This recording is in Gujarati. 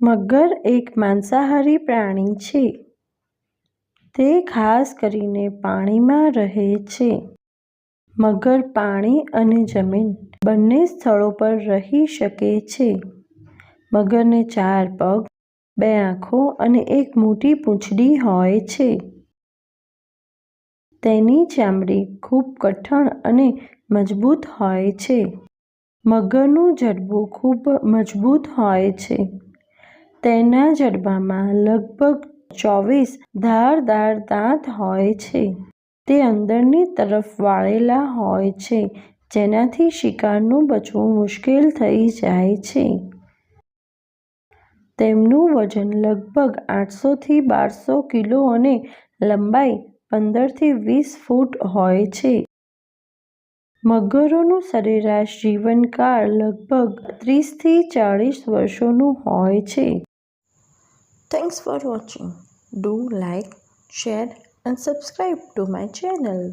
મગર એક માંસાહારી પ્રાણી છે. તે ખાસ કરીને પાણીમાં રહે છે. મગર પાણી અને જમીન બંને સ્થળો પર રહી શકે છે. મગરને 4 પગ, 2 આંખો અને એક મોટી પૂંછડી હોય છે. તેની ચામડી ખૂબ કઠણ અને મજબૂત હોય છે. મગરનું જડબું ખૂબ મજબૂત હોય છે. તેના જડબામાં લગભગ 24 ધારદાર દાંત હોય છે. તે અંદરની તરફ વાળેલા હોય છે, જેનાથી શિકારનું બચવું મુશ્કેલ થઈ જાય છે. તેમનું વજન લગભગ 800 થી 1200 કિલો અને લંબાઈ 15 થી 20 ફૂટ હોય છે. મગરોનું સરેરાશ જીવનકાળ લગભગ 30 થી 40 વર્ષોનું હોય છે. Thanks for watching. Do like, share and subscribe to my channel.